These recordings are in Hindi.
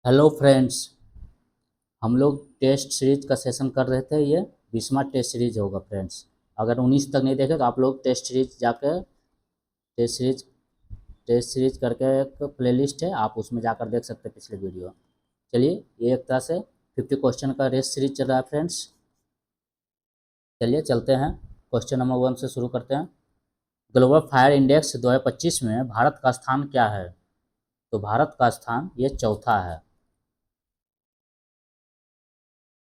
Hello friends. हम लोग टेस्ट सीरीज का सेशन कर रहे थे। ये 20वां टेस्ट सीरीज होगा फ्रेंड्स। अगर 19 तक नहीं देखे तो आप लोग टेस्ट सीरीज जाकर टेस्ट सीरीज करके एक प्लेलिस्ट है, आप उसमें जाकर देख सकते हैं पिछले वीडियो। चलिए, ये एक तरह से 50 क्वेश्चन का रेस सीरीज चल रहा है फ्रेंड्स। चलिए चलते हैं, क्वेश्चन नंबर 1 से शुरू करते हैं। ग्लोबल फायर इंडेक्स 2025 में भारत का स्थान क्या है? तो भारत का स्थान ये चौथा है।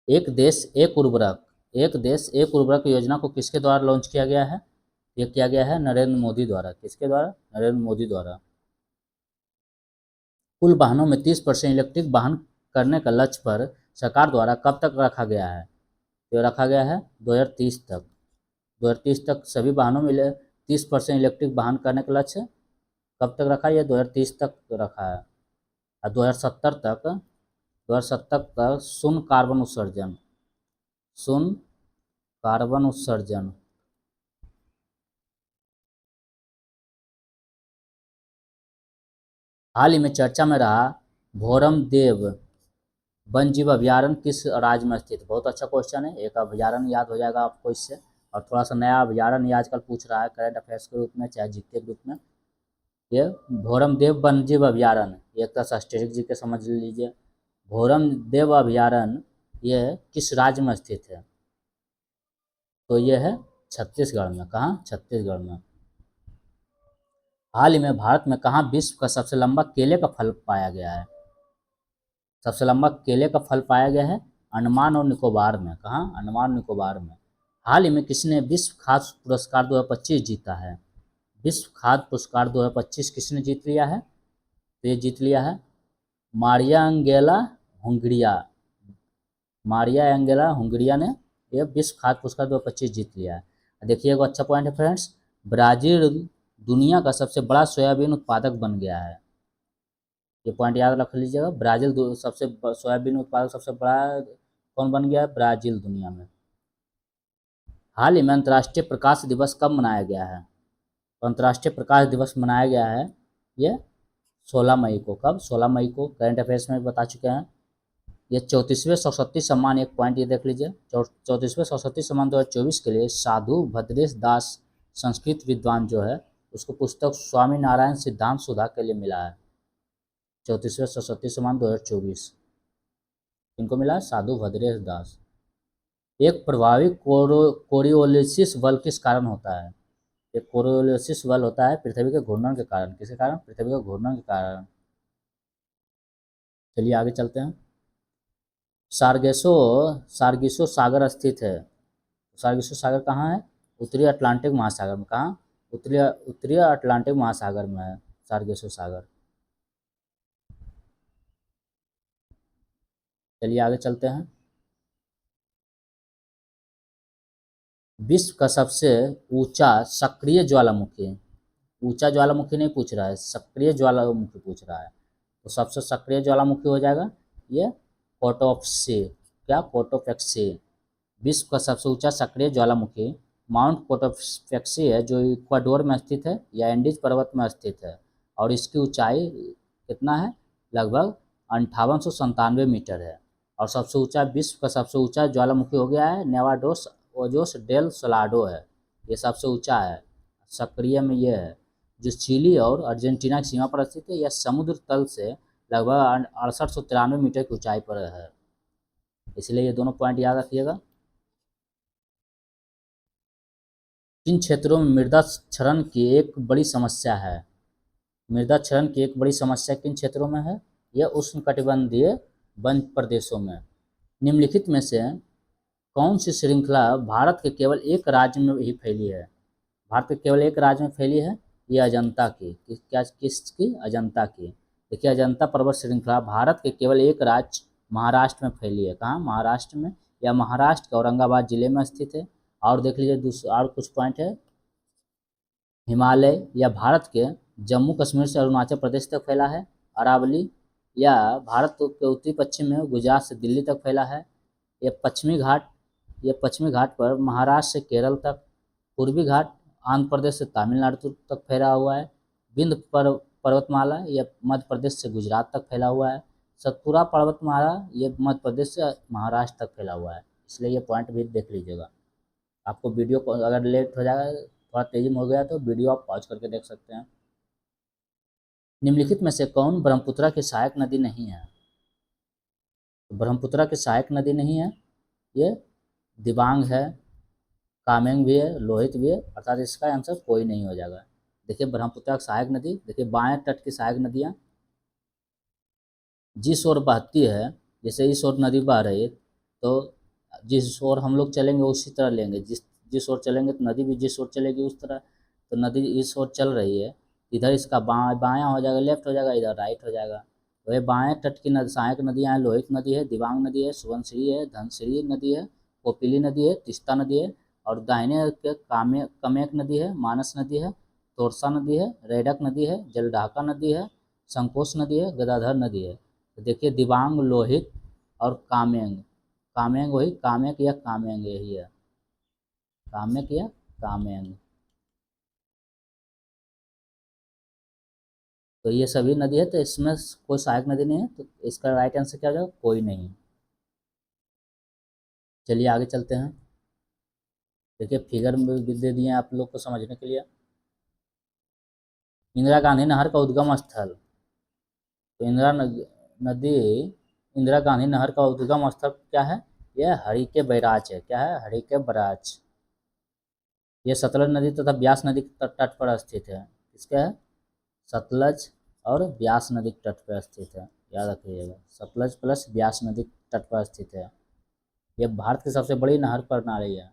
एक देश एक उर्वरक एक देश एक उर्वरक योजना को किसके द्वारा लॉन्च किया गया है? ये किया गया है नरेंद्र मोदी द्वारा। किसके द्वारा? नरेंद्र मोदी द्वारा। कुल वाहनों में 30% इलेक्ट्रिक वाहन करने का लक्ष्य पर सरकार द्वारा कब तक रखा गया है? तो रखा गया है 2030 तक। 2030 तक सभी वाहनों में 30% इलेक्ट्रिक वाहन करने का लक्ष्य कब तक रखा है? ये 2030 तक रखा है। और 2070 तक शून्य कार्बन उत्सर्जन। हाल ही में चर्चा में रहा भोरम देव वन जीव अभयारण्य किस राज्य में स्थित? बहुत अच्छा क्वेश्चन है। एक अभयारण्य याद हो जाएगा आपको इससे, और थोड़ा सा नया अभयारण्य आजकल पूछ रहा है करंट अफेयर्स के रूप में, चाहे जीके के रूप में। ये भोरम देव वन जीव अभयारण्य एक तरह से स्टेटिक जी के समझ लीजिए। भोरम देव अभयारण्य ये किस राज्य में स्थित है? तो ये है छत्तीसगढ़ में। कहाँ? छत्तीसगढ़ में। हाल ही में भारत में कहाँ विश्व का सबसे लंबा केले का फल पाया गया है? सबसे लंबा केले का फल पाया गया है अंडमान और निकोबार में। कहाँ? अंडमान निकोबार में। हाल ही में किसने विश्व खाद्य पुरस्कार 2025 जीता है? विश्व खाद्य पुरस्कार 2025 किसने जीत लिया है? तो ये जीत लिया है मारिया एंगेला हुंगरिया। मारिया एंगेला हुंगरिया ने ये विश्व खाद्य पुरस्कार 2025 जीत लिया है। देखिए, एक अच्छा पॉइंट है फ्रेंड्स, ब्राजील दुनिया का सबसे बड़ा सोयाबीन उत्पादक बन गया है। ये पॉइंट याद रख लीजिएगा। ब्राजील सबसे सोयाबीन उत्पादक सबसे बड़ा कौन बन गया है? ब्राजील दुनिया में। हाल ही में अंतर्राष्ट्रीय प्रकाश दिवस कब मनाया गया है? तो अंतर्राष्ट्रीय प्रकाश दिवस मनाया गया है ये 16 मई को। कब? 16 मई को। करंट अफेयर्स में बता चुके हैं। ये 34वें सरस्वती सम्मान, एक पॉइंट ये देख लीजिए, 34वें सरस्वती सम्मान 2024 के लिए साधु भद्रेश दास संस्कृत विद्वान जो है, उसको पुस्तक स्वामी नारायण सिद्धांत सुधा के लिए मिला है। 34वें सरस्वती सम्मान 2024 इनको मिला? साधु भद्रेश दास। एक प्रभावी कोरियोलिसिस बल किस कारण होता है? एक कोरियोलिसिस बल होता है पृथ्वी के घूर्णन के कारण। किसके कारण? पृथ्वी के घूर्णन के कारण। चलिए आगे चलते हैं। सार्गेसो सार्गिसो सागर स्थित है। सार्गिसो सागर कहाँ है? उत्तरी अटलांटिक महासागर में। कहाँ? उत्तरी उत्तरी अटलांटिक महासागर में है सार्गेसो सागर। चलिए आगे चलते हैं। विश्व का सबसे ऊंचा सक्रिय ज्वालामुखी। ऊंचा ज्वालामुखी नहीं पूछ रहा है, सक्रिय ज्वालामुखी पूछ रहा है। तो सबसे सक्रिय ज्वालामुखी हो जाएगा ये कोटोप्सी। क्या? कोटोपेक्सी। विश्व का सबसे ऊंचा सक्रिय ज्वालामुखी माउंट कोटोपेक्सी है, जो इक्वाडोर में स्थित है या एंडीज पर्वत में स्थित है। और इसकी ऊंचाई कितना है? लगभग 5897 मीटर है। और सबसे ऊंचा, विश्व का सबसे ऊंचा ज्वालामुखी हो गया है नेवाडोस ओजोस डेल सलाडो है। ये सबसे ऊंचा है। सक्रिय में ये है, जो चिली और अर्जेंटीना की सीमा पर स्थित है। यह समुद्र तल से लगभग 6893 मीटर की ऊंचाई पर है। इसलिए ये दोनों पॉइंट याद रखिएगा। किन क्षेत्रों में मृदा क्षरण की एक बड़ी समस्या है? मृदा क्षरण की एक बड़ी समस्या किन क्षेत्रों में है? यह उष्णकटिबंधीय वन प्रदेशों में। निम्नलिखित में से कौन सी श्रृंखला भारत के केवल एक राज्य में ही फैली है? भारत के केवल एक राज्य में फैली है। ये अजंता की। क्या किसकी? अजंता की। देखिए, अजंता पर्वत श्रृंखला भारत के केवल एक राज्य महाराष्ट्र में फैली है। कहाँ? महाराष्ट्र में। या महाराष्ट्र के औरंगाबाद जिले में स्थित है। और देख लीजिए दूसरा और कुछ पॉइंट है। हिमालय या भारत के जम्मू कश्मीर से अरुणाचल प्रदेश तक फैला है। अरावली या भारत के उत्तरी पश्चिम में गुजरात से दिल्ली तक फैला है। ये पश्चिमी घाट पर महाराष्ट्र से केरल तक। पूर्वी घाट आंध्र प्रदेश से तमिलनाडु तक फैला हुआ है। विंध्य पर्वतमाला यह मध्य प्रदेश से गुजरात तक फैला हुआ है। सतपुरा पर्वतमाला ये मध्य प्रदेश से महाराष्ट्र तक फैला हुआ है, इसलिए ये पॉइंट भी देख लीजिएगा। आपको वीडियो को अगर लेट हो जाएगा, थोड़ा तेजी में हो गया तो वीडियो आप पॉज करके देख सकते हैं। निम्नलिखित में से कौन ब्रह्मपुत्रा की सहायक नदी नहीं है? तो ब्रह्मपुत्रा की सहायक नदी नहीं है, ये दिबांग है, कामेंग भी है, लोहित भी है, अर्थात इसका आंसर कोई नहीं हो जाएगा। देखिए ब्रह्मपुत्रा की सहायक नदी, देखिए बाएं तट की सहायक नदियाँ जिस ओर बहती है, जैसे इस ओर नदी बह रही है तो जिस ओर हम लोग चलेंगे उसी तरह लेंगे, जिस जिस ओर चलेंगे तो नदी भी जिस ओर चलेगी उस तरह। तो नदी इस ओर चल रही है, इधर इसका बायां हो जाएगा, लेफ्ट हो जाएगा, इधर राइट हो जाएगा। तो ये बाएं तट की सहायक नदियाँ हैं, लोहित नदी है, दिबांग नदी है, सुबनसिरी है, धनसिरी नदी है, कोपिली नदी है, तिस्ता नदी है, और दाहिने के कमेक नदी है, मानस नदी है, तोरसा नदी है, रेडक नदी है, जलढाका नदी है, संकोच नदी है, गदाधर नदी है। तो देखिए दिबांग, लोहित और कामेंग, कामेंग वही कामेक या कामेंग यही है, कामेक या कामेंग। तो ये सभी नदी है, तो इसमें कोई सहायक नदी नहीं है, तो इसका राइट आंसर क्या हो जाएगा? कोई नहीं। चलिए आगे चलते हैं। देखिए फिगर में भी दे दिए आप लोग को समझने के लिए। इंदिरा गांधी नहर का उद्गम स्थल, तो नदी इंदिरा गांधी नहर का उद्गम स्थल क्या है? यह हरिके बैराज है। क्या है? हरिके बैराज। यह सतलज नदी तथा ब्यास नदी के तट पर स्थित है। किसका है? सतलज और ब्यास नदी के तट पर स्थित है, याद रखिएगा, सतलज प्लस ब्यास नदी के तट पर स्थित है। यह भारत की सबसे बड़ी नहर प्रणाली है।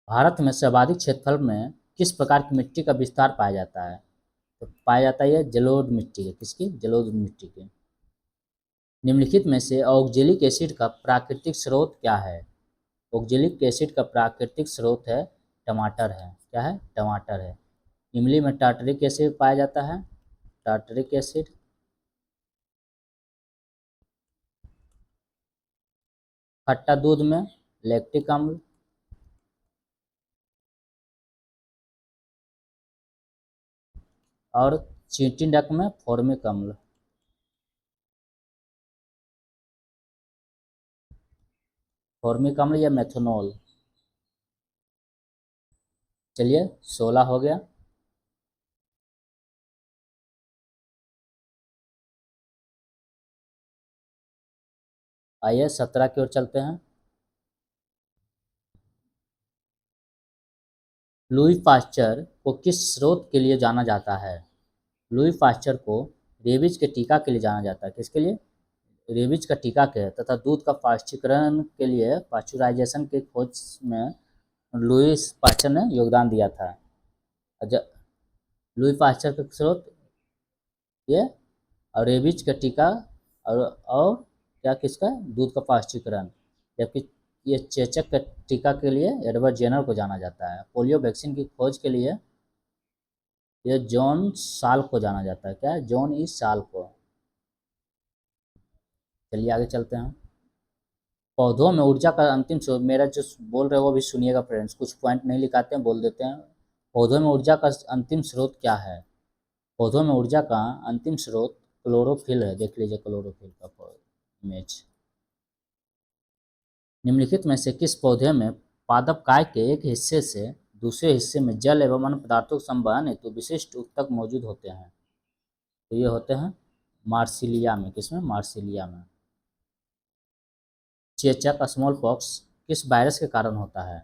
भारत में सर्वाधिक क्षेत्रफल में किस प्रकार की मिट्टी का विस्तार पाया जाता है? तो पाया जाता है जलोढ़ मिट्टी के। किसकी? जलोढ़ मिट्टी के। निम्नलिखित में से ऑक्जेलिक एसिड का प्राकृतिक स्रोत क्या है? ऑक्जेलिक एसिड का प्राकृतिक स्रोत है टमाटर है। क्या है? टमाटर है। इमली में टार्टरिक एसिड पाया जाता है, टार्टरिक एसिड। खट्टा दूध में लैक्टिक अम्ल। और चींटी डक में फॉर्मिक अम्ल। फॉर्मिक अम्ल या मेथनॉल। चलिए 16 हो गया। आइए 17 की ओर चलते हैं। लुई पास्चर को किस स्रोत के लिए जाना जाता है? लुई पास्चर को रेबीज के टीका के लिए जाना जाता है। किसके लिए? रेबीज का टीका के तथा दूध का पाश्चीकरण के लिए पाश्चुराइजेशन की खोज में लुई पास्चर ने योगदान दिया था। लुई पास्चर का स्रोत ये, और रेबीज का टीका, और क्या किसका? दूध का पाश्चीकरण। जबकि ये चेचक के टीका के लिए एडवर्ड जेनर को जाना जाता है। पोलियो वैक्सीन की खोज के लिए ये जॉन साल को जाना जाता है। क्या है? जॉन ई साल को। चलिए आगे चलते हैं। पौधों में ऊर्जा का अंतिम स्रोत, मेरा जो बोल रहे हो वो भी सुनिएगा फ्रेंड्स, कुछ पॉइंट नहीं लिखाते हैं, बोल देते हैं। पौधों में ऊर्जा का अंतिम स्रोत क्या है? पौधों में ऊर्जा का अंतिम स्रोत क्लोरोफिल है। देख लीजिए क्लोरोफिल का इमेज। निम्नलिखित में से किस पौधे में पादप काय के एक हिस्से से दूसरे हिस्से में जल एवं अन्य पदार्थों के संवहन हेतु विशिष्ट ऊतक मौजूद होते हैं? तो ये होते हैं मार्सिलिया में। किसमें? मार्सिलिया में। चेचक स्मॉल पॉक्स किस वायरस के कारण होता है?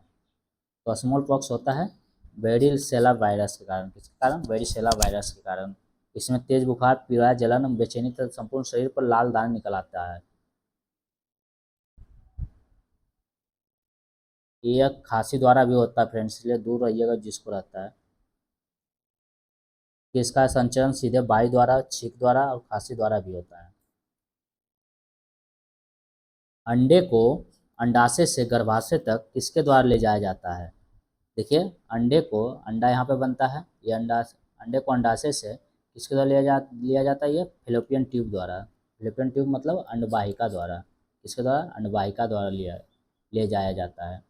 तो स्मॉल पॉक्स होता है वेरिसेला वायरस के कारण। किसके कारण? वेरिसेला वायरस के कारण। इसमें तेज बुखार, पीड़ा, जलन, बेचैनी तथा संपूर्ण शरीर पर लाल दाने निकल आता है। यह खांसी द्वारा भी होता है फ्रेंड्स, इसलिए दूर रहिएगा जिसको रहता है। कि इसका संचरण सीधे वायु द्वारा, छींक द्वारा और खांसी द्वारा भी होता है। अंडे को अंडाशय से गर्भाशय तक किसके द्वारा ले जाया जाता है? देखिए अंडे को, अंडा यहाँ पे बनता है, ये अंडे को अंडाशय से किसके द्वारा लिया जाता है? ये फिलोपियन ट्यूब द्वारा। फिलोपियन ट्यूब मतलब अंडवाहिका द्वारा। किसके द्वारा? अंडवाहिका द्वारा ले जाया जाता है।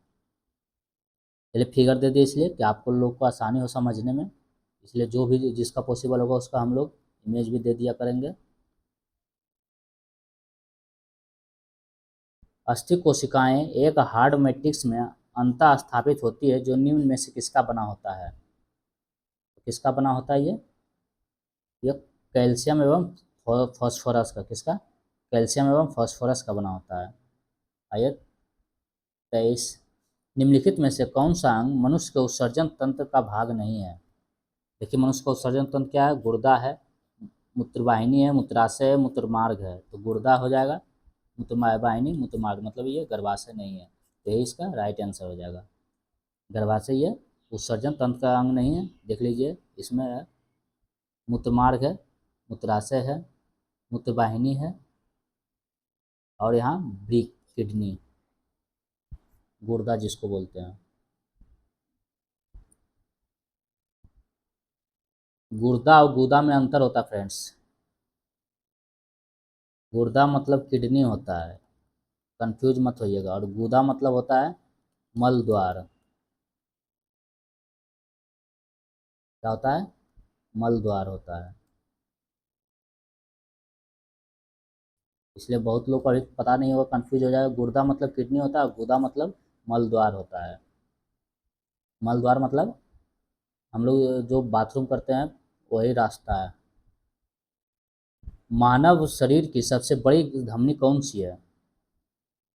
चलिए फिगर दे दिए इसलिए कि आपको लोग को आसानी हो समझने में। इसलिए जो भी जिसका पॉसिबल होगा उसका हम लोग इमेज भी दे दिया करेंगे। अस्थि कोशिकाएं एक हार्ड मैट्रिक्स में अंतः स्थापित होती है जो निम्न में से किसका बना होता है? तो किसका बना होता है ये कैल्शियम एवं फॉस्फोरस का। किसका? कैल्शियम एवं फॉस्फोरस का बना होता है। आयत 23। निम्नलिखित में से कौन सा अंग मनुष्य के उत्सर्जन तंत्र का भाग नहीं है? देखिए, मनुष्य का उत्सर्जन तंत्र क्या है? गुर्दा है, मूत्रवाहिनी है, मूत्राशय है, मूत्रमार्ग है। तो गुर्दा हो जाएगा, मूत्रवाहिनी, मूत्रमार्ग, मतलब ये गर्भाशय नहीं है। तो यही इसका राइट आंसर हो जाएगा। गर्भाशय ये उत्सर्जन तंत्र का अंग नहीं है। देख लीजिए, इसमें मूत्रमार्ग है, मूत्राशय है, मूत्रवाहिनी है, और यहाँ ब्रिक किडनी, गुर्दा जिसको बोलते हैं। गुर्दा और गुदा में अंतर होता है फ्रेंड्स। गुर्दा मतलब किडनी होता है, कंफ्यूज मत होइएगा, और गुदा मतलब होता है मल द्वार। क्या होता है? मल द्वार होता है। इसलिए बहुत लोग को अभी पता नहीं होगा, कंफ्यूज हो जाएगा। गुर्दा मतलब किडनी होता है, गुदा मतलब मल द्वार होता है। मल द्वार मतलब हम लोग जो बाथरूम करते हैं वही रास्ता है। मानव शरीर की सबसे बड़ी धमनी कौन सी है?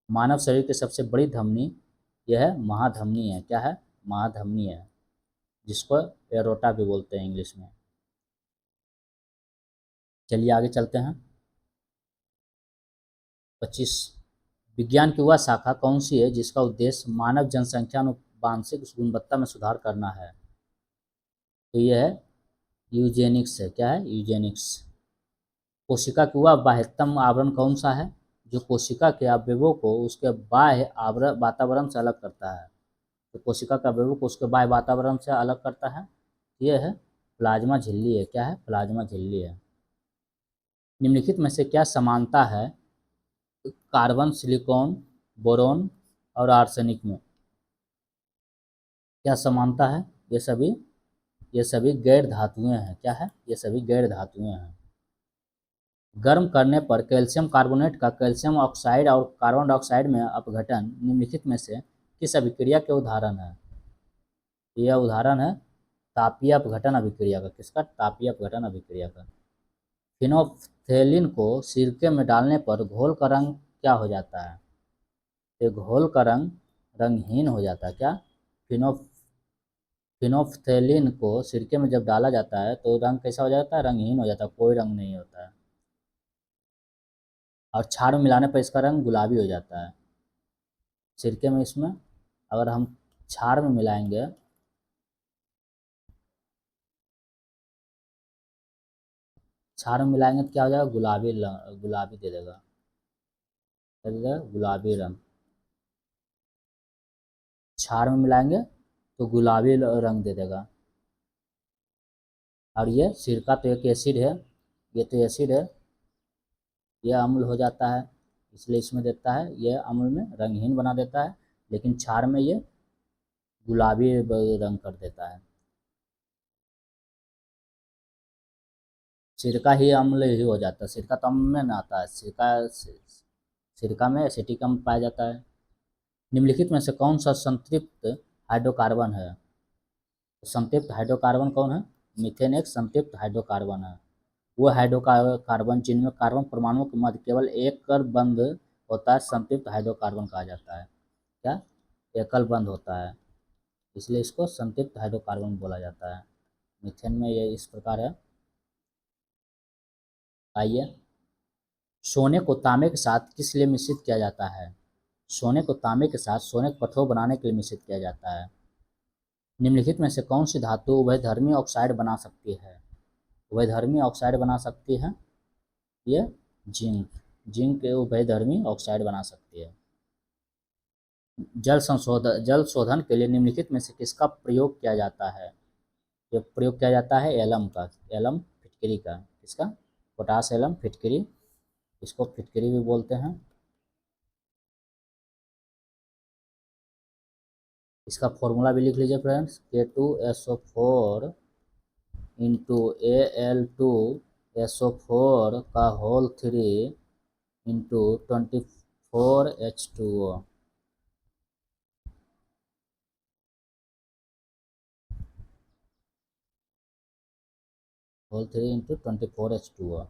मानव शरीर की सबसे बड़ी धमनी यह है महाधमनी है। क्या है? महाधमनी है, जिसको एरोटा भी बोलते हैं इंग्लिश में। चलिए आगे चलते हैं। 25। विज्ञान की वह शाखा कौन सी है जिसका उद्देश्य मानव जनसंख्या अनुपांशिक गुणवत्ता में सुधार करना है? तो यह है यूजेनिक्स है। क्या है? यूजेनिक्स। कोशिका की वह बाह्यतम आवरण कौन सा है जो कोशिका के अवयवों को उसके बाह्य आवरण वातावरण से अलग करता है? तो कोशिका के अवयवों को उसके बाह्य वातावरण से अलग करता है, यह है प्लाज्मा झिल्ली है। क्या है? प्लाज्मा झिल्ली है। निम्नलिखित में से क्या समानता है कार्बन, सिलिकॉन, बोरॉन और आर्सेनिक में? क्या समानता है? ये सभी गैर धातुएं हैं। क्या है? ये सभी गैर धातुएं हैं। गर्म करने पर कैल्शियम कार्बोनेट का कैल्शियम ऑक्साइड और कार्बन डाइऑक्साइड में अपघटन निम्नलिखित में से किस अभिक्रिया के उदाहरण है? यह उदाहरण है तापीय अपघटन अभिक्रिया का। किसका? तापीय अपघटन अभिक्रिया का। फिनोफ्थेलिन को सिरके में डालने पर घोल का रंग क्या हो जाता है? ये घोल का रंग रंगहीन हो जाता है। क्या? फिनो फिनोफ्थेलिन को सिरके में जब डाला जाता है तो रंग कैसा हो जाता है? रंगहीन हो जाता है, कोई रंग नहीं होता है। और क्षार में मिलाने पर इसका रंग गुलाबी हो जाता है। सिरके में इसमें अगर हम क्षार में मिलाएंगे, क्षार में मिलाएंगे तो क्या हो जाएगा? गुलाबी गुलाबी दे देगा। क्या दे देगा? गुलाबी रंग। क्षार में मिलाएंगे तो गुलाबी रंग दे देगा। और ये सिरका तो एक एसिड है, ये तो एसिड है, यह अम्ल हो जाता है, इसलिए इसमें देता है, यह अम्ल में रंगहीन बना देता है, लेकिन क्षार में ये गुलाबी रंग कर देता है। सिरका ही अम्ल ही हो जाता है। सिरका तो अम्ल में ना आता है। सिरका में एसिटिक अम्ल पाया जाता है। निम्नलिखित में से कौन सा संतृप्त हाइड्रोकार्बन है? तो संतृप्त हाइड्रोकार्बन कौन है? मीथेन एक संतृप्त हाइड्रोकार्बन है। वो हाइड्रोकार्बन जिनमें कार्बन परमाणुओं के मध्य केवल एकल बंध होता है संतृप्त हाइड्रोकार्बन कहा जाता है। क्या? एकल बंध होता है, इसलिए इसको संतृप्त हाइड्रोकार्बन बोला जाता है। मीथेन में ये इस प्रकार है। आइए, सोने को तांबे के साथ किस लिए मिश्रित किया जाता है? सोने को तांबे के साथ सोने को कठोर बनाने के लिए मिश्रित किया जाता है। निम्नलिखित में से कौन सी धातु उभयधर्मी ऑक्साइड बना सकती है? उभयधर्मी ऑक्साइड बना सकती है ये जिंक। जिंक के उभयधर्मी ऑक्साइड बना सकती है। जल शोधन के लिए निम्नलिखित में से किसका प्रयोग किया जाता है? ये प्रयोग किया जाता है एलम का, एलम फिटकरी का। किसका? पोटास एलम फिटकरी, इसको फिटकरी भी बोलते हैं। इसका फॉर्मूला भी लिख लीजिए फ्रेंड्स, K2SO4 इंटू Al2SO4 का whole 3 into 24H2O। Whole 3 into 24H2O।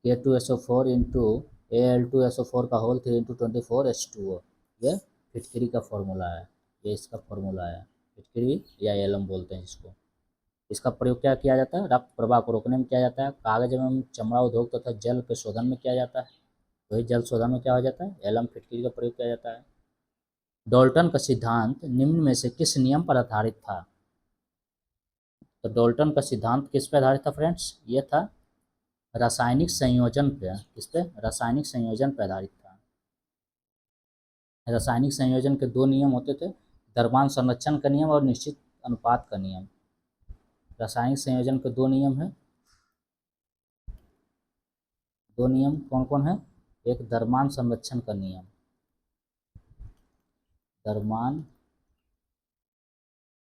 K2SO4 into Al2SO4 का होल 3 इंटू 24H2O। ये फिटकरी का फॉर्मूला है, ये इसका फॉर्मूला है। फिटकरी या एलम बोलते हैं इसको। इसका प्रयोग क्या किया जाता है? रक्त प्रवाह को रोकने में किया जाता है। कागज एवं चमड़ा उद्योग तथा जल के शोधन में किया जाता है। वही जल शोधन में क्या हो जाता है? एलम फिटकरी का प्रयोग किया जाता है। डाल्टन का सिद्धांत निम्न में से किस नियम पर आधारित था? तो डाल्टन का सिद्धांत किस पर आधारित था फ्रेंड्स? ये था रासायनिक संयोजन पे। किस पे? रासायनिक संयोजन पर आधारित था। रासायनिक संयोजन के दो नियम होते थे, द्रव्यमान संरक्षण का नियम और निश्चित अनुपात का नियम। रासायनिक संयोजन के दो नियम है। दो नियम कौन कौन है? एक द्रव्यमान संरक्षण का नियम, द्रव्यमान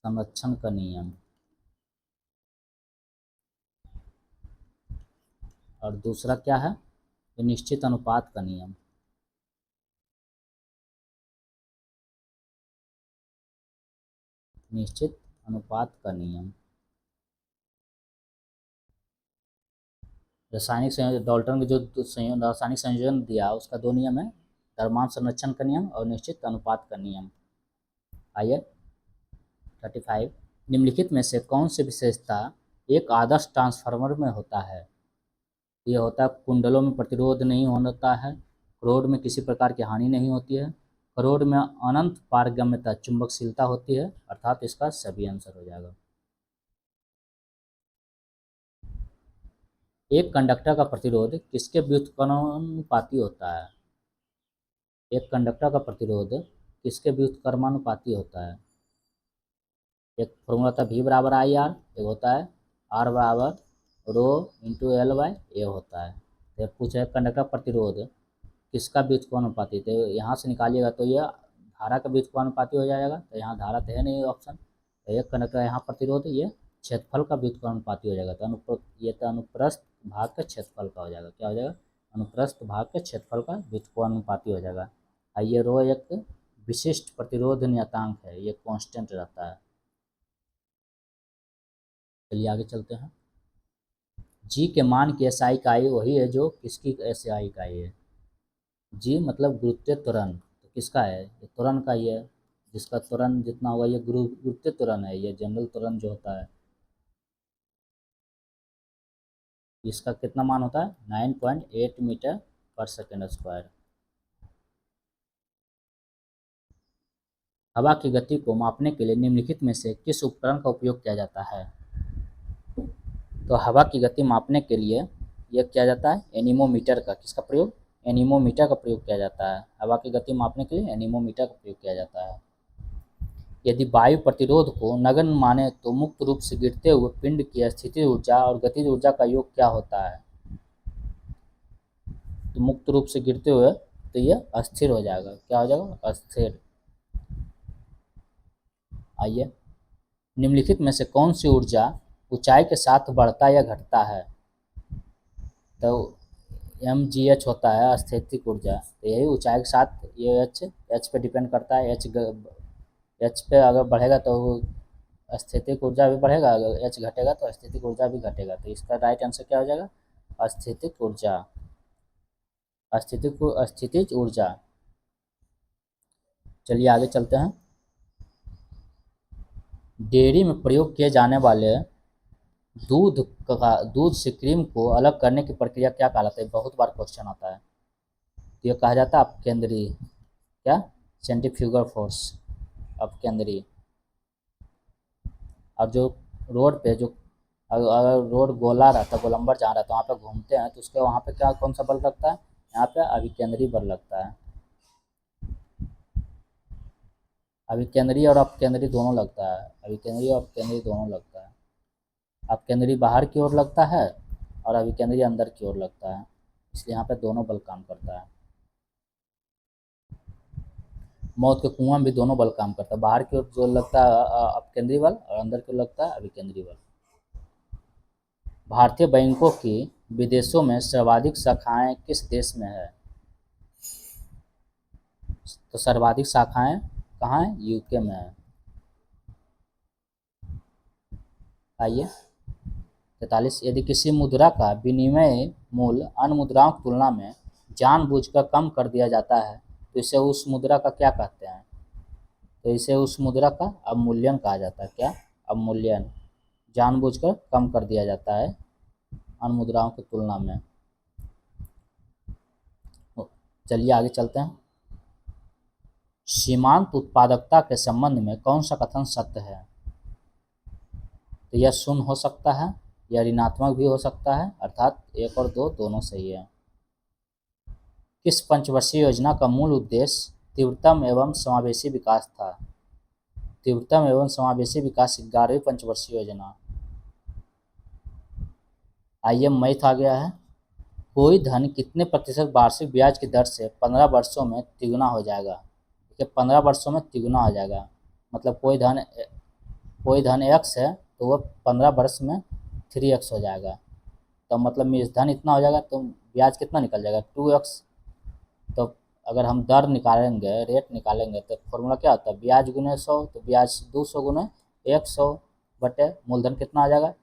संरक्षण का नियम, और दूसरा क्या है? निश्चित अनुपात का नियम। निश्चित अनुपात का नियम। रासायनिक संयोजन, डाल्टन के जो रासायनिक संयोजन दिया उसका दो नियम है, द्रव्यमान संरक्षण का नियम और निश्चित अनुपात का नियम। आइए 35, निम्नलिखित में से कौन सी विशेषता एक आदर्श ट्रांसफार्मर में होता है? ये होता है कुंडलों में प्रतिरोध नहीं होता है, करोड़ में किसी प्रकार की हानि नहीं होती है, करोड़ में अनंत पारगम्यता चुंबकशीलता होती है, अर्थात इसका सभी आंसर हो जाएगा। एक कंडक्टर का प्रतिरोध किसके व्युत्क्रमानुपाती होता है? एक कंडक्टर का प्रतिरोध किसके व्युत्क्रमानुपाती होता है? एक फॉर्मूला होता है V बराबर आई आर, एक होता है R बराबर रो इंटू एल बाई ए होता है। तो पूछा है कंडक्टर प्रतिरोध किसका व्युत्क्रमानुपाती, तो यहाँ से निकालिएगा तो यह धारा का व्युत्क्रमानुपाती हो जाएगा। तो यहाँ धारा तो है नहीं ऑप्शन, तो एक कंडक्टर यहाँ प्रतिरोध, ये क्षेत्रफल का व्युत्क्रमानुपाती हो जाएगा। तो ये तो अनुप्रस्थ भाग का क्षेत्रफल का हो जाएगा। क्या हो जाएगा? अनुप्रस्थ भाग के क्षेत्रफल का व्युत्क्रमानुपाती हो जाएगा। ये रो एक विशिष्ट प्रतिरोध नियतांक है, ये कांस्टेंट रहता है। चलिए आगे चलते हैं। जी के मान की एसआई इकाई वही है जो किसकी एसआई इकाई है? जी मतलब गुरुत्वीय त्वरण, तो किसका है? ये त्वरण का ही है, जिसका त्वरण जितना होगा ये गुरुत्वीय त्वरण है। ये जनरल त्वरण जो होता है इसका कितना मान होता है? 9.8 मीटर पर सेकेंड स्क्वायर। हवा की गति को मापने के लिए निम्नलिखित में से किस उपकरण का उपयोग किया जाता है? तो हवा की गति मापने के लिए यह किया जाता है एनीमोमीटर का। किसका प्रयोग? एनीमोमीटर का प्रयोग किया जाता है। हवा की गति मापने के लिए एनीमोमीटर का प्रयोग किया जाता है। यदि वायु प्रतिरोध को नगण्य माने तो मुक्त रूप से गिरते हुए पिंड की स्थितिज ऊर्जा और गतिज ऊर्जा का योग क्या होता है? तो मुक्त रूप से गिरते हुए तो यह अस्थिर हो जाएगा। क्या हो जाएगा? अस्थिर। आइए, निम्नलिखित में से कौन सी ऊर्जा ऊंचाई के साथ बढ़ता या घटता है? तो mgh होता है अस्थितिक ऊर्जा, तो यही ऊंचाई के साथ ये एच पे डिपेंड करता है। एच पे अगर बढ़ेगा तो अस्थितिक ऊर्जा भी बढ़ेगा, अगर एच घटेगा तो अस्थितिक ऊर्जा भी घटेगा। तो इसका राइट आंसर क्या हो जाएगा? अस्थितिक ऊर्जा। अस्थितिज ऊर्जा। चलिए आगे चलते हैं। डेयरी में प्रयोग किए जाने वाले दूध से क्रीम को अलग करने की प्रक्रिया क्या कहलाता है? बहुत बार क्वेश्चन आता है। तो ये कहा जाता है अपकेंद्रीय, क्या? सेंट्रीफ्यूगल फोर्स, अपकेंद्रीय। और जो रोड पे जो अगर रोड गोला रहता है, गोलंबर जहाँ रहता है वहाँ पे घूमते हैं तो उसके वहाँ पे क्या कौन सा बल लगता है? यहाँ पे अभिकेंद्रीय बल लगता है। अभिकेंद्रीय और अपकेंद्रीय दोनों लगता है। अभिकेंद्रीय और अपकेंद्रीय दोनों लगता है। अपकेंद्रीय बाहर की ओर लगता है और अभिकेंद्रीय अंदर की ओर लगता है, इसलिए यहाँ पे दोनों बल काम करता है। मौत के कुआं भी दोनों बल काम करता है, बाहर की ओर जो लगता है अपकेंद्रीय बल और अंदर की ओर लगता है अभिकेंद्रीय बल। भारतीय बैंकों की विदेशों में सर्वाधिक शाखाएं किस देश में है? तो सर्वाधिक शाखाएं कहाँ है? यूके में है। आइए 43, यदि किसी मुद्रा का विनिमय मूल्य अन्य मुद्राओं की तुलना में जानबूझकर कम कर दिया जाता है तो इसे उस मुद्रा का क्या कहते हैं? तो इसे उस मुद्रा का अवमूल्यन कहा जाता है। क्या? अवमूल्यन। जानबूझकर कम कर दिया जाता है अन्य मुद्राओं की तुलना में। चलिए आगे चलते हैं। सीमांत उत्पादकता के संबंध में कौन सा कथन सत्य है? तो यह शून्य हो सकता है, यह ऋणात्मक भी हो सकता है, अर्थात 1 और 2 दोनों सही है। किस पंचवर्षीय योजना का मूल उद्देश्य तीव्रतम एवं समावेशी विकास था? तीव्रतम एवं समावेशी विकास 11वीं पंचवर्षीय योजना। आइए मैथ आ गया है। कोई धन कितने प्रतिशत वार्षिक ब्याज की दर से 15 वर्षों में तिगुना हो जाएगा? देखिए 15 वर्षों में तिगुना हो जाएगा, मतलब कोई धन x है तो वह 15 वर्ष में 3x हो जाएगा। तो मतलब धन इतना हो जाएगा तो ब्याज कितना निकल जाएगा? 2x। तो अगर हम दर निकालेंगे, रेट निकालेंगे, तो फॉर्मूला क्या होता है? ब्याज गुने 100, तो ब्याज 200 गुने 100 बटे मूलधन कितना आ जाएगा?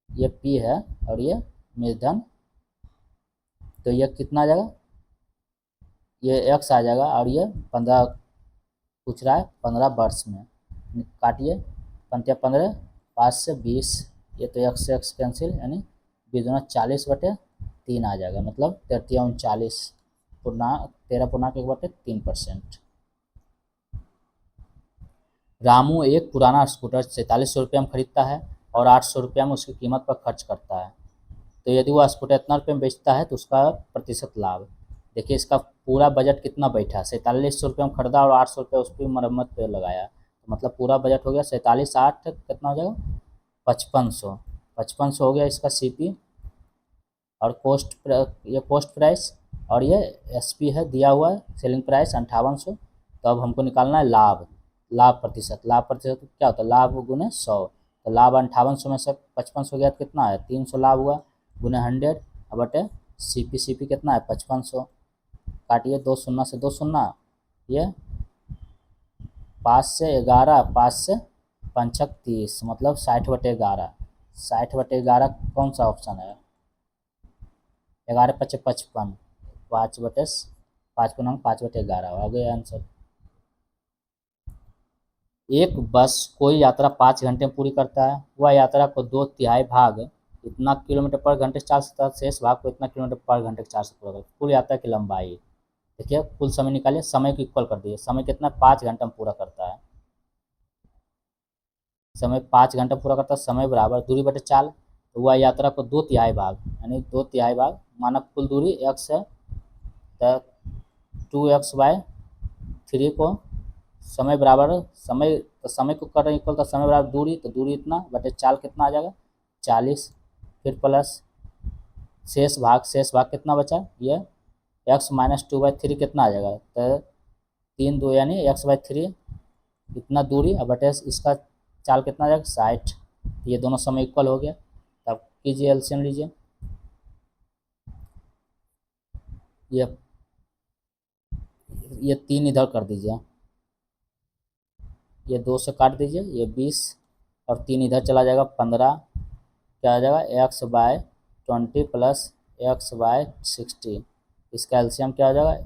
ये P है और ये मूलधन, तो ये कितना आ जाएगा? ये x आ जाएगा और ये 15 पूछ रहा है 15 वर्ष में। काटिए 15, 5 से 20, ये तो x से x कैंसिल, यानी 20×40/3 आ जाएगा, मतलब 33 13.1/3%। रामू एक पुराना स्कूटर 4700 रुपये में खरीदता है और 800 रुपया में उसकी कीमत पर खर्च करता है। तो यदि वह स्कूटर इतना रुपये में बेचता है तो उसका प्रतिशत लाभ। देखिए इसका पूरा बजट कितना बैठा? 4700 रुपये में खरीदा और 800 रुपये उस पर मरम्मत पे लगाया, तो मतलब पूरा बजट हो गया 47, 8 कितना हो जाएगा? 5500। 5500 हो गया इसका CP और ये कॉस्ट प्राइस, और ये SP है दिया हुआ है, सेलिंग प्राइस 5800। तो अब हमको निकालना है लाभ प्रतिशत। लाभ प्रतिशत क्या होता है? लाभ गुने 100। तो लाभ 5800 में से 5500 गया तो कितना है? 300 लाभ हुआ, गुने 100 बटे CP कितना है? 5500। काटिए 2 शून्य से 2 शून्य, ये 5 से 11, 5 से 5 30, मतलब 60/11। 60/11 कौन सा ऑप्शन है? 11 × 5 = 55, 5/11 हो गया आंसर। एक बस कोई यात्रा 5 घंटे में पूरी करता है, वह यात्रा को 2/3 भाग इतना किलोमीटर पर घंटे से चाल सकता है, शेष भाग को इतना किलोमीटर पर घंटे के 4 से पूरा करता है। कुल यात्रा की लंबाई। देखिए कुल समय निकालिए, समय को इक्वल कर दीजिए। समय कितना? 5 घंटा में पूरा करता है, समय 5 घंटा पूरा करता है, समय बराबर दूरी बटे चाल। तो वह यात्रा को 2/3 भाग, यानी 2/3 भाग, माना कुल दूरी x है तो 2x/3 को समय बराबर समय, तो समय को कर रहे हैं इक्वल, तो समय बराबर दूरी, तो दूरी इतना बटे चाल कितना आ जाएगा? 40। फिर प्लस शेष भाग कितना बचा? ये x - 2/3 कितना आ जाएगा? तो 3 2 यानी x/3 इतना दूरी, अब बटे इसका चाल कितना आ जाएगा? 60। ये दोनों समय इक्वल हो गया। तब कीजिए एलसीएम लीजिए, ये 3 इधर कर दीजिए, ये 2 से काट दीजिए, ये 20 और 3 इधर चला जाएगा 15। क्या आ जाएगा? x/20 plus x/60। इसका एलसीएम क्या हो जाएगा?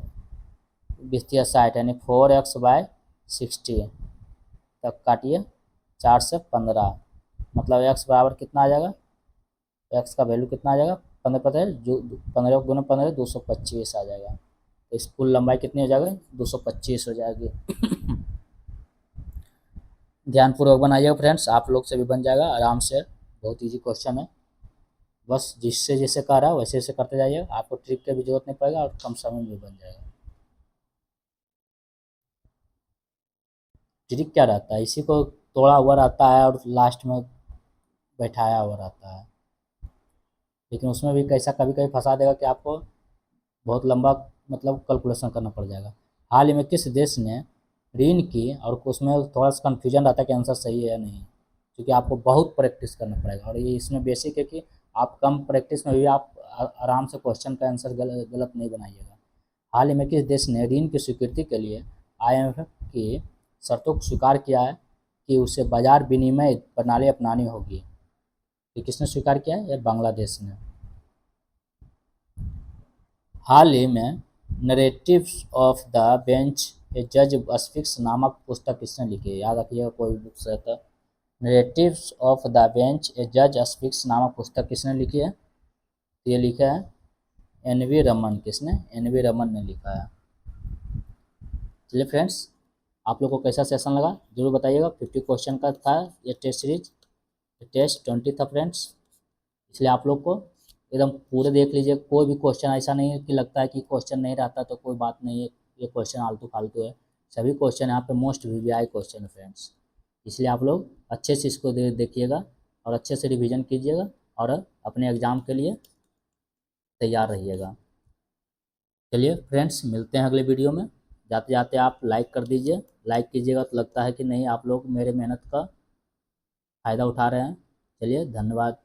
20×60 यानी 4x/60। तब काटिए 4 से 15, मतलब x बराबर कितना आ जाएगा? x का वैल्यू कितना आ जाएगा? 15 जो 15 गुना 15 225 आ जाएगा। तो इस कुल लंबाई कितनी हो जाएगी? 225 हो जाएगी। ध्यानपूर्वक बनाइएगा फ्रेंड्स, आप लोग से भी बन जाएगा आराम से, बहुत इजी क्वेश्चन है। बस जिससे जैसे कह रहा है वैसे वैसे करते जाइए, आपको ट्रिक की भी जरूरत नहीं पड़ेगा और कम समय में भी बन जाएगा। ट्रिक क्या रहता है? इसी को तोड़ा हुआ रहता है और लास्ट में बैठाया हुआ रहता है, लेकिन उसमें भी कैसा कभी कभी फंसा देगा कि आपको बहुत लंबा मतलब कैलकुलेशन करना पड़ जाएगा। हाल ही में किस देश ने ऋण की, और उसमें थोड़ा सा कन्फ्यूजन रहता है कि आंसर सही है या नहीं, क्योंकि आपको बहुत प्रैक्टिस करना पड़ेगा। और ये इसमें बेसिक है कि आप कम प्रैक्टिस में भी आप आराम से क्वेश्चन का आंसर गलत नहीं बनाइएगा। हाल ही में किस देश ने ऋण की स्वीकृति के लिए IMF की शर्तों को स्वीकार किया है कि उसे बाजार विनिमय प्रणाली अपनानी होगी? ये किसने स्वीकार किया है? ये बांग्लादेश ने। हाल ही में नरेटिव्स ऑफ द बेंच ए जज स्पीक्स नामक पुस्तक किसने लिखी है? याद रखिएगा, कोई भी बुक्स है तो नरेटिव्स ऑफ द बेंच ए जज स्पीक्स नामक पुस्तक किसने लिखी है? ये लिखा है NV रमन। किसने? NV रमन ने लिखा है। चलिए फ्रेंड्स, आप लोग को कैसा सेशन लगा जरूर बताइएगा। 50 क्वेश्चन का था ये टेस्ट सीरीज, टेस्ट 20 था फ्रेंड्स, इसलिए आप लोग को एकदम पूरे देख लीजिए। कोई भी क्वेश्चन ऐसा नहीं है कि लगता है कि क्वेश्चन नहीं रहता तो कोई बात नहीं है, ये क्वेश्चन आलतू फालतू है। सभी क्वेश्चन यहाँ पे मोस्ट VVI क्वेश्चन है फ्रेंड्स, इसलिए आप लोग अच्छे से इसको देखिएगा और अच्छे से रिवीजन कीजिएगा और अपने एग्ज़ाम के लिए तैयार रहिएगा। चलिए फ्रेंड्स, मिलते हैं अगले वीडियो में। जाते जाते आप लाइक कर दीजिए, लाइक कीजिएगा तो लगता है कि नहीं आप लोग मेरे मेहनत का फ़ायदा उठा रहे हैं। चलिए धन्यवाद।